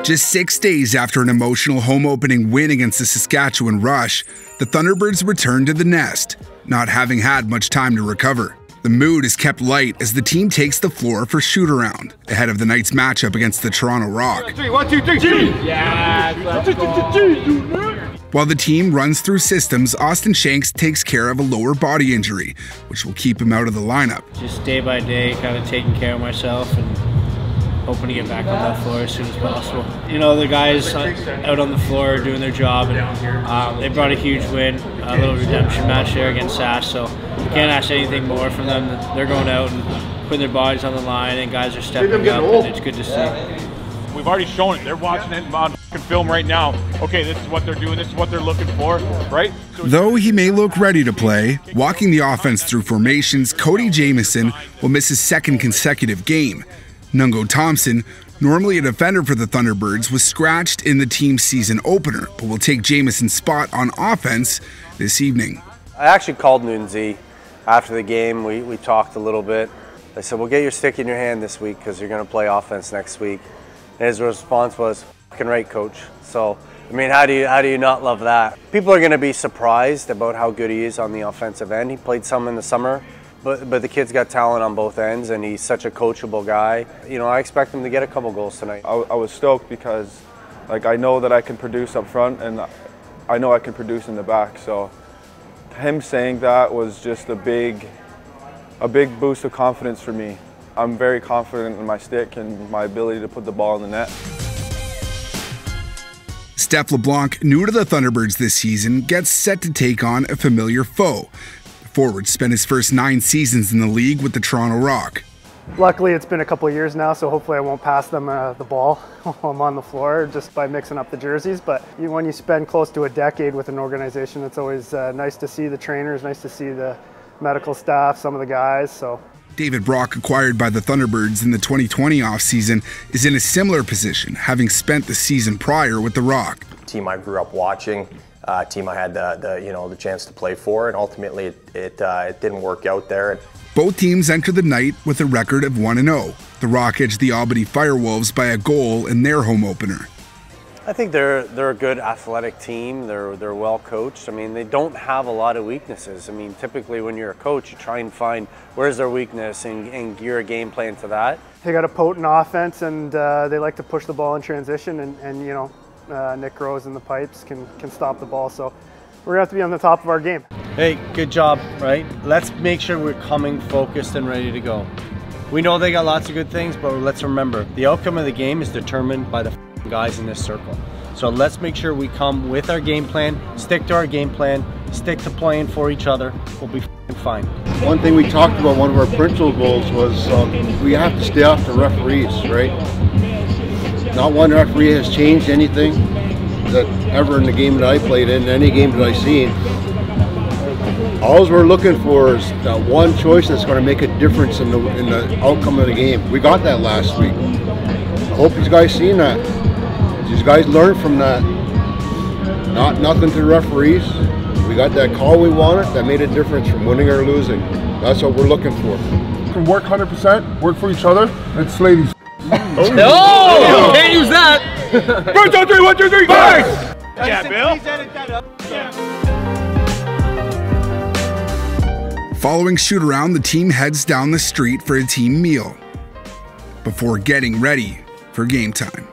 Just 6 days after an emotional home opening win against the Saskatchewan Rush, the Thunderbirds returned to the nest, not having had much time to recover. The mood is kept light as the team takes the floor for shoot-around, ahead of the night's matchup against the Toronto Rock. 1, 2, 3, G! Yeah, While the team runs through systems, Austin Shanks takes care of a lower body injury, which will keep him out of the lineup. Just day by day, kind of taking care of myself and hoping to get back on that floor as soon as possible. You know, the guys out on the floor are doing their job, and they brought a huge win, a little redemption match there against Sask, so you can't ask anything more from them. They're going out and putting their bodies on the line, and guys are stepping up, and it's good to see. We've already shown it. They're watching it on film right now. Okay, this is what they're doing. This is what they're looking for, right? Though he may look ready to play, walking the offense through formations, Cody Jamieson will miss his second consecutive game. Nungo Thompson, normally a defender for the Thunderbirds, was scratched in the team's season opener, but will take Jamison's spot on offense this evening. I actually called Nunzi after the game. We talked a little bit. I said, well, get your stick in your hand this week because you're going to play offense next week. And his response was, fucking right, coach. So, I mean, how do you not love that? People are going to be surprised about how good he is on the offensive end. He played some in the summer. But the kid's got talent on both ends, and he's such a coachable guy. You know, I expect him to get a couple goals tonight. I was stoked because, like, I know that I can produce up front, and I know I can produce in the back. So, him saying that was just a big boost of confidence for me. I'm very confident in my stick and my ability to put the ball in the net. Steph LeBlanc, new to the Thunderbirds this season, gets set to take on a familiar foe. Forward spent his first 9 seasons in the league with the Toronto Rock. Luckily, it's been a couple of years now, so hopefully I won't pass them the ball while I'm on the floor just by mixing up the jerseys. But when you spend close to a decade with an organization, it's always nice to see the trainers, nice to see the medical staff, some of the guys. So David Brock, acquired by the Thunderbirds in the 2020 offseason, is in a similar position, having spent the season prior with the Rock. Team I grew up watching. Team I had the chance to play for, and ultimately it didn't work out there. Both teams entered the night with a record of 1-0. The Rock edged the Albany Firewolves by a goal in their home opener. I think they're a good athletic team. They're well coached. I mean, they don't have a lot of weaknesses. I mean, typically when you're a coach, you try and find where's their weakness and gear a game plan to that. They got a potent offense, and they like to push the ball in transition, and you know, Nick Rose in the pipes can stop the ball, so we're gonna have to be on the top of our game. Hey, good job, right? Let's make sure we're coming focused and ready to go. We know they got lots of good things, but let's remember, the outcome of the game is determined by the guys in this circle. So let's make sure we come with our game plan, stick to our game plan, stick to playing for each other. We'll be fine. One thing we talked about, one of our principal goals was we have to stay off the referees, right? Not one referee has changed anything that ever in the game that I played in, any game that I've seen. All we're looking for is that one choice that's going to make a difference in the outcome of the game. We got that last week. I hope these guys seen that. These guys learn from that. Nothing to the referees. We got that call we wanted that made a difference from winning or losing. That's what we're looking for. Can work 100%, work for each other, and slay these. Oh! Can't use that! 1, 2, 3, 1, 2, 3, guys! Yeah, Bill. Following shoot-around, the team heads down the street for a team meal before getting ready for game time.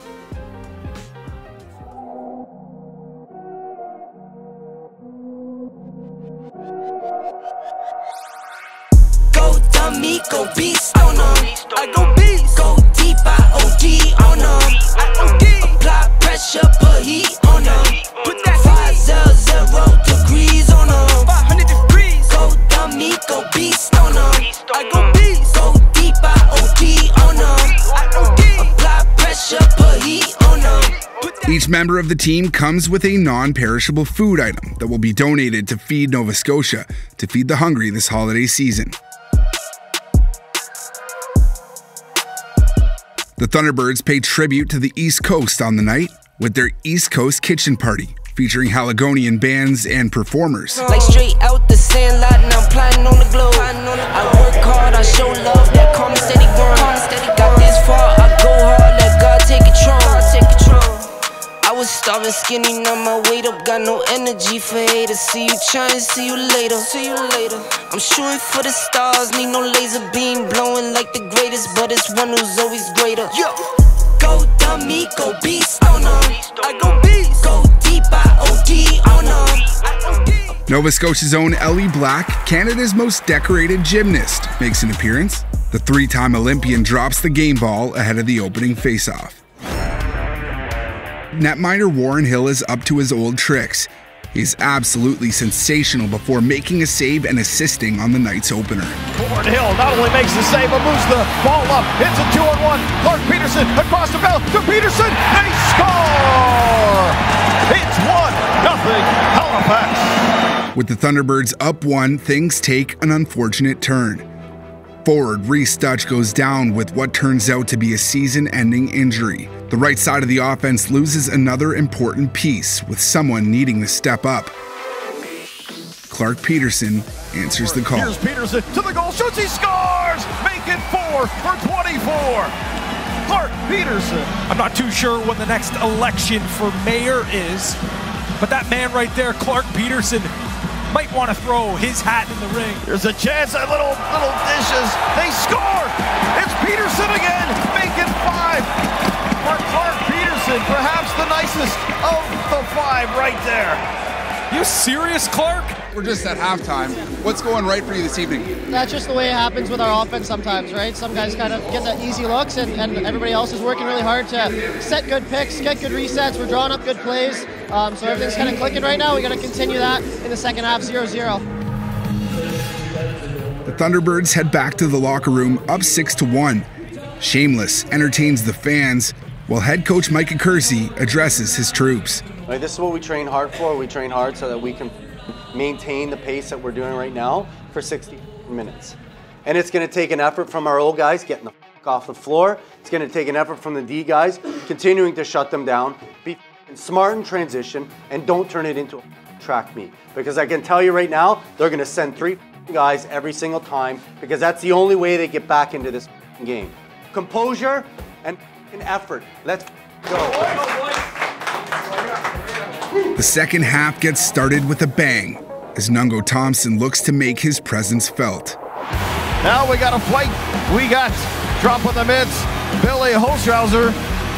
Go dummy, go beast on them. I go beast. Go deep, I OD on them. I OD. Apply pressure, put heat on them. Put that 500 degrees on them. 500 degrees. Go dummy, go beast on them. I go beast. Go deep, I OD on them. I OD. Apply pressure, put heat on them. Each member of the team comes with a non-perishable food item that will be donated to Feed Nova Scotia to feed the hungry this holiday season. The Thunderbirds pay tribute to the East Coast on the night with their East Coast Kitchen Party, featuring Haligonian bands and performers. Like straight out the sand lot, and I'm plotting on the globe. I work hard, I show love, that calm and steady grind. Got this far, I go hard, let God take control. feeling skinny, now my weight up, got no energy for haters. See you trying, see you later. See you later. I'm shooting for the stars, need no laser beam blowing like the greatest, but it's one who's always greater. Yo, go dummy, go beast, oh no. I go beast, go deep, I OD, oh no. Nova Scotia's own Ellie Black, Canada's most decorated gymnast, makes an appearance. The three-time Olympian drops the game ball ahead of the opening face-off. Netminder Warren Hill is up to his old tricks. He's absolutely sensational before making a save and assisting on the night's opener. Warren Hill not only makes the save, but moves the ball up. It's a 2-on-1. Clark Peterson across the bell to Peterson. They score! It's 1-0 Halifax. With the Thunderbirds up 1, things take an unfortunate turn. Forward Reese Dutch goes down with what turns out to be a season-ending injury. The right side of the offense loses another important piece, with someone needing to step up. Clark Peterson answers the call. Here's Peterson to the goal, shoots, he scores! Make it 4 for 24. Clark Peterson. I'm not too sure when the next election for mayor is, but that man right there, Clark Peterson, might want to throw his hat in the ring. There's a chance at little dishes. They score! It's Peterson again, make it 5 for Clark Peterson. Perhaps the nicest of the 5 right there. You serious, Clark? We're just at halftime. What's going right for you this evening? That's just the way it happens with our offense sometimes, right? Some guys kind of get the easy looks, and everybody else is working really hard to set good picks, get good resets. We're drawing up good plays. So everything's kind of clicking right now. We got to continue that in the second half, 0-0. The Thunderbirds head back to the locker room up 6-1. Shameless entertains the fans, while head coach Micah Kersey addresses his troops. Right, this is what we train hard for. We train hard so that we can maintain the pace that we're doing right now for 60 minutes. And it's going to take an effort from our old guys getting the f off the floor. It's going to take an effort from the D guys continuing to shut them down. Be smart in transition and don't turn it into a track meet. Because I can tell you right now, they're going to send 3 guys every single time because that's the only way they get back into this game. Composure and effort. Let's go. The second half gets started with a bang as Nungo Thompson looks to make his presence felt. Now we got a fight. We got dropping the mitts. Billy Holstrauser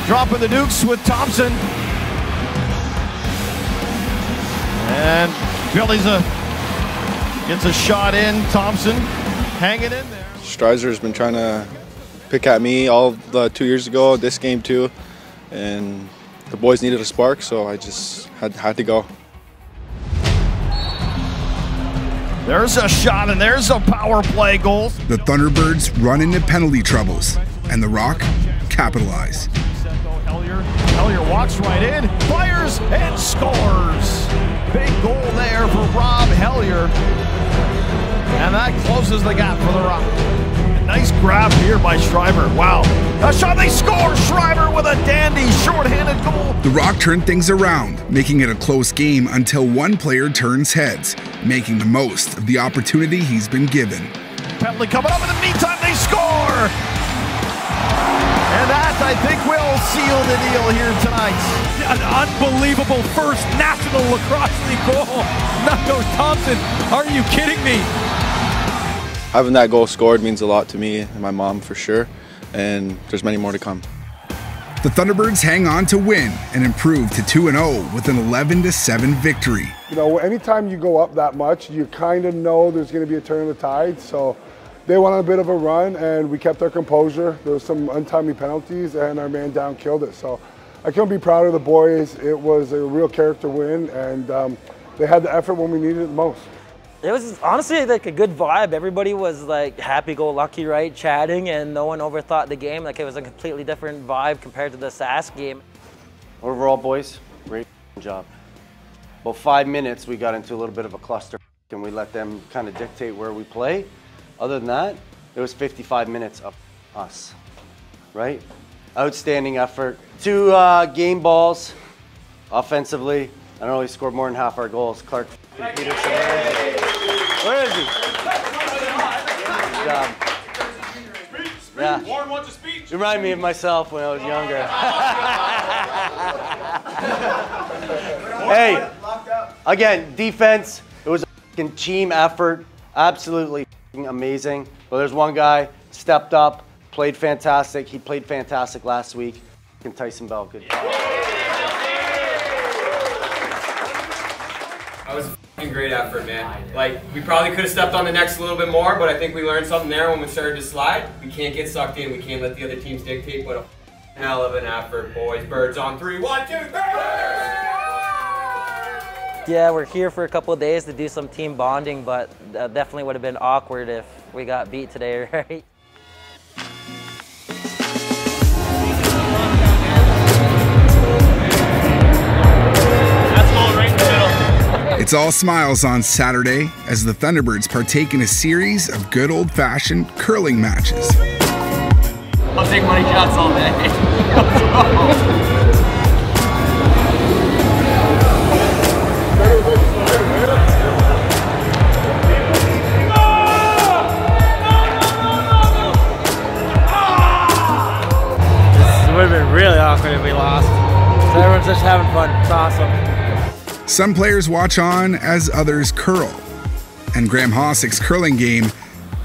dropping the dukes with Thompson. And Billy's gets a shot in. Thompson hanging in there. Streiser's been trying to pick at me all the 2 years ago, this game too, and the boys needed a spark, so I just had to go. There's a shot and there's a power play goal. The Thunderbirds run into penalty troubles, and the Rock capitalize. Hellier walks right in, fires and scores. Big goal there for Rob Hellier. And that closes the gap for the Rock. Nice grab here by Schreiber. Wow. A shot, they score! Schreiber with a dandy short-handed goal. The Rock turned things around, making it a close game until one player turns heads, making the most of the opportunity he's been given. Penalty coming up. In the meantime, they score! And that, I think, will seal the deal here tonight. An unbelievable first National Lacrosse League goal. Nungo Thompson, are you kidding me? Having that goal scored means a lot to me and my mom for sure, and there's many more to come. The Thunderbirds hang on to win and improve to 2-0 with an 11-7 victory. You know, anytime you go up that much, you kind of know there's going to be a turn of the tide. So they went on a bit of a run, and we kept our composure. There was some untimely penalties, and our man down killed it. So I couldn't be prouder of the boys. It was a real character win, and they had the effort when we needed it the most. It was honestly like a good vibe. Everybody was like happy-go-lucky, right, chatting, and no one overthought the game. Like it was a completely different vibe compared to the Sask game. Overall, boys, great job. About 5 minutes, we got into a little bit of a cluster, and we let them kind of dictate where we play. Other than that, it was 55 minutes of us, right? Outstanding effort. 2 game balls offensively. I don't know, he scored more than half our goals. Clark Peterson. Where is he? Good job. Yeah. Warren wants a speech. You remind me of myself when I was younger. Hey, again, defense, it was a fucking team effort. Absolutely fucking amazing. But there's one guy, stepped up, played fantastic. He played fantastic last week. Tyson Bell, good. That was a fucking great effort, man. Like, we probably could have stepped on the necks a little bit more, but I think we learned something there when we started to slide. We can't get sucked in. We can't let the other teams dictate, but a hell of an effort, boys. Birds on 3. 1, 2, 3! Yeah, we're here for a couple of days to do some team bonding, but definitely would have been awkward if we got beat today, right? It's all smiles on Saturday as the Thunderbirds partake in a series of good old-fashioned curling matches. I'll take money shots all day. This would have been really awkward if we lost. So everyone's just having fun. It's awesome. Some players watch on as others curl, and Graham Hossick's curling game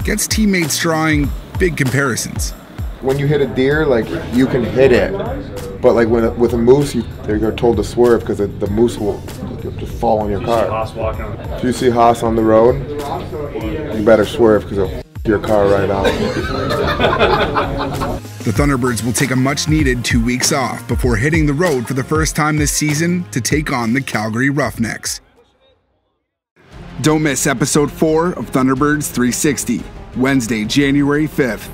gets teammates drawing big comparisons. When you hit a deer, like, you can hit it, but like with a moose, they're told to swerve because the moose will just fall on your car. If you see Haas on the road, you better swerve because it'll your car right out. The Thunderbirds will take a much-needed 2 weeks off before hitting the road for the first time this season to take on the Calgary Roughnecks. Don't miss episode 4 of Thunderbirds 360, Wednesday, January 5th.